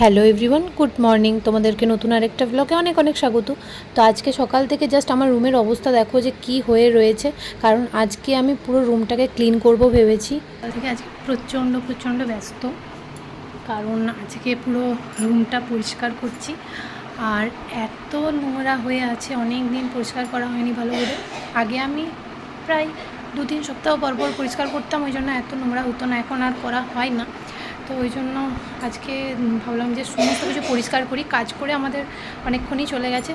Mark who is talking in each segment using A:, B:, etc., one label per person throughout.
A: Hello everyone, good morning. তোমাদেরকে নতুন আরেকটা ব্লগে অনেক অনেক স্বাগত। তো আজকে সকাল থেকে জাস্ট আমার রুমের অবস্থা দেখো যে কি হয়ে রয়েছে, কারণ আজকে আমি পুরো রুমটাকে ক্লিন করব ভেবেছি।
B: সকাল থেকে আজকে প্রচণ্ড ব্যস্ত, কারণ আজকে পুরো রুমটা পরিষ্কার করছি। আর এত নোংরা হয়ে আছে, অনেক দিন পরিষ্কার করা হয়নি ভালো করে। আগে আমি প্রায় 2-3 সপ্তাহ পর পরিষ্কার করতাম, ওই জন্য এত নোংরা হতো না। এখন আর করা হয় না, তো ওই জন্য আজকে ভাবলাম যে সমস্ত কিছু পরিষ্কার করি। কাজ করে আমাদের অনেকক্ষণই চলে গেছে,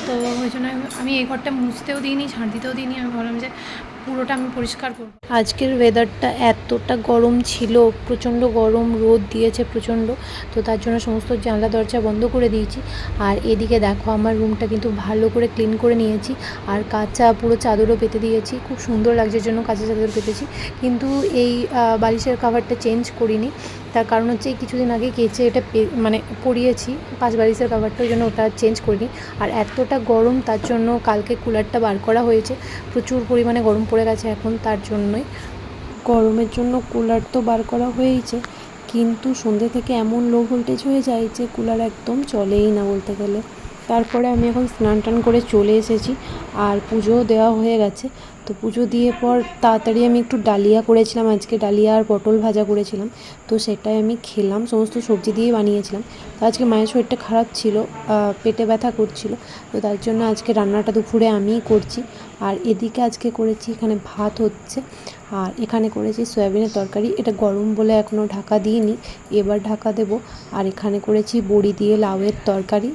B: তো ওই জন্য আমি এই ঘরটা মুছতেও দিইনি, ঝাঁট দিতেও দিইনি। আমি ভাবলাম যে পুরোটা আমি পরিষ্কার করব।
A: আজকের ওয়েদারটা এতটা গরম ছিল, প্রচণ্ড গরম, রোদ দিয়েছে প্রচণ্ড। তো তার জন্য সমস্ত জানলা দরজা বন্ধ করে দিয়েছি। আর এদিকে দেখো আমার রুমটা কিন্তু ভালো করে ক্লিন করে নিয়েছি, আর কাঁচা পুরো চাদরও পেতে দিয়েছি। খুব সুন্দর লাগছে জন্য কাঁচা চাদর পেতেছি, কিন্তু এই বালিশের কাভারটা চেঞ্জ করিনি। তার কারণ হচ্ছে কিছুদিন আগে কেচে এটা মানে পরিয়েছি পাঁচ বালিশের কাভারটা, ওই জন্য ওটা চেঞ্জ করিনি। আর এতটা গরম, তার জন্য কালকে কুলারটা বার করা হয়েছে। প্রচুর পরিমাণে গরম পড়ে গেছে এখন, তার জন্যই গরমের জন্য কুলার তো বার করা হয়েইছে, কিন্তু সন্ধ্যে থেকে এমন লো ভোল্টেজ হয়ে যায় যে কুলার একদম চলেই না বলতে গেলে। তারপরে আমি এখন স্নান টান করে চলে এসেছি, আর পুজোও দেওয়া হয়ে গেছে। তো পুজো দিয়ে পর তাড়াতাড়ি আমি একটু ডালিয়া করেছিলাম, আজকে ডালিয়া আর পটল ভাজা করেছিলাম। তো সেটাই আমি খেলাম, সমস্ত সবজি দিয়ে বানিয়েছিলাম। তো আজকে মায়ের শরীরটা খারাপ ছিল, পেটে ব্যথা করছিল, তো তার জন্য আজকে রান্নাটা দুপুরে আমিই করছি। আর এদিকে আজকে করেছি, এখানে ভাত হচ্ছে, আর এখানে করেছি সয়াবিনের তরকারি। এটা গরম বলে এখনও ঢাকা দিইনি, এবার ঢাকা দেব। আর এখানে করেছি বড়ি দিয়ে লাউয়ের তরকারি।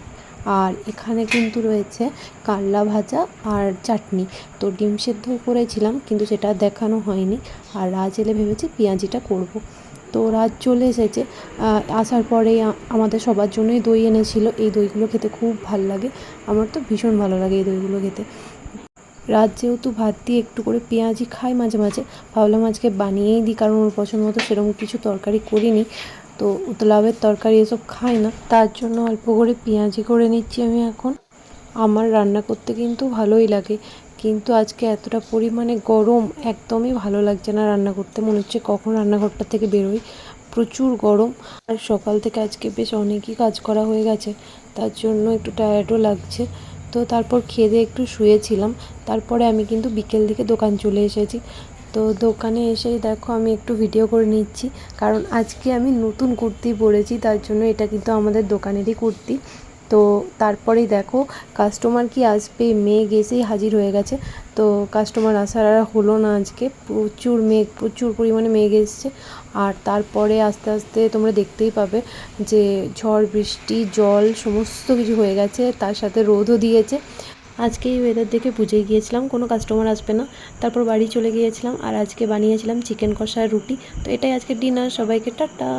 A: আর এখানে কিন্তু রয়েছে কারলা ভাজা আর চাটনি। তো ডিম সেদ্ধ করেছিলাম, কিন্তু সেটা দেখানো হয়নি। আর রাজ এলে ভেবেছি পেঁয়াজিটা করব। তো রাজ চলে এসেছে, আসার পরেই আমাদের সবার জন্যই দই এনেছিল। এই দইগুলো খেতে খুব ভালো লাগে, আমার তো ভীষণ ভালো লাগে এই দইগুলো খেতে। রাত যেহেতু ভাত দিয়ে একটু করে পেঁয়াজি খাই মাঝে মাঝে, ভাবলাম আজকে বানিয়েই দিই, কারণ ওর পছন্দ মতো সেরকম কিছু তরকারি করিনি। তো লাউয়ের তরকারি এসব খাই না, তার জন্য অল্প করে পেঁয়াজি করে নিচ্ছি আমি এখন। আমার রান্না করতে কিন্তু ভালোই লাগে, কিন্তু আজকে এতটা পরিমাণে গরম, একদমই ভালো লাগছে না রান্না করতে। মনে হচ্ছে কখন রান্নাঘরটা থেকে বেরোই, প্রচুর গরম। আর সকাল থেকে আজকে বেশ অনেকই কাজ করা হয়ে গেছে, তার জন্য একটু টায়ার্ডও লাগছে। তো তারপর খেয়ে দিয়ে একটু শুয়েছিলাম। তারপরে আমি কিন্তু বিকেল দিকে দোকান চলে এসেছি। তো দোকানে এসেই দেখো আমি একটু ভিডিও করে নিচ্ছি, কারণ আজকে আমি নতুন কুর্তি পরেছি, তার জন্য এটা কিন্তু আমাদের দোকানেরই কুর্তি। তো তারপরেই দেখো কাস্টমার কি আসবে, মেঘ এসেই হাজির হয়ে গেছে। তো কাস্টমার আসার আর হলো না, আজকে প্রচুর মেঘ, প্রচুর পরিমাণে মেঘ এসছে। আর তারপরে আস্তে আস্তে তোমরা দেখতেই পাবে যে ঝড় বৃষ্টি জল সমস্ত কিছু হয়ে গেছে, তার সাথে রোদও দিয়েছে। আজকে এই ওয়েদার দেখে বুঝেই গিয়েছিলাম কোনো কাস্টমার আসবে না, তারপর বাড়ি চলে গিয়েছিলাম। আর আজকে বানিয়েছিলাম চিকেন কষা আর রুটি। তো এটাই আজকে ডিনার, সবাইকে টাটা।